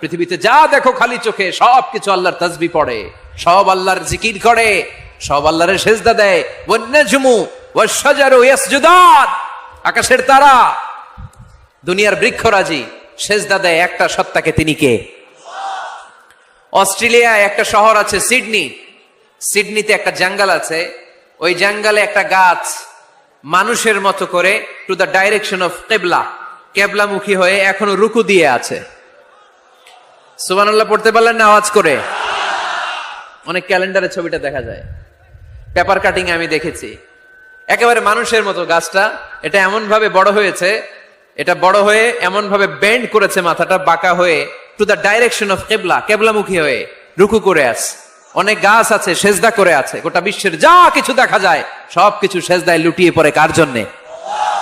পৃথিবীতে যা দেখো খালি চোখে সবকিছু আল্লাহর তাসবিহ পড়ে, সব আল্লাহর জিকির করে, সব আল্লাহর সেজদা দেয়। ওয়ান-নাজমু ওয়াশ-শাজারু ইয়াসজুদান, আকাশের তারা, দুনিয়ার বৃক্ষরাজি সেজদা দেয় একটা সত্তাকে। তিনি কে? অস্ট্রেলিয়ায় একটা শহর আছে সিডনি, সিডনিতে একটা জঙ্গল আছে। ওই জঙ্গলে একটা গাছ মানুষের মতো করে টু দ্য ডাইরেকশন অফ কিবলা, কেবলামুখী হয়ে এখনো রুকু দিয়ে আছে। সুবহানাল্লাহ পড়তে পারলেন না আওয়াজ করে? অনেক ক্যালেন্ডারে ছবিটা দেখা যায়, পেপার কাটিং আমি দেখেছি। একেবারে মানুষের মতো গাছটা, এটা এমন ভাবে বড় হয়েছে, এটা বড় হয়ে এমন ভাবে বেন্ড করেছে, মাথাটা বাঁকা হয়ে টু দ্য ডাইরেকশন অফ কিবলা, কেবলামুখী হয়ে রুকু করে আছে। অনেক গাছ আছে সেজদা করে আছে। গোটা বিশ্বের যা কিছু দেখা যায় সবকিছু সেজদায় লুটিয়ে পড়ে কার জন্যে?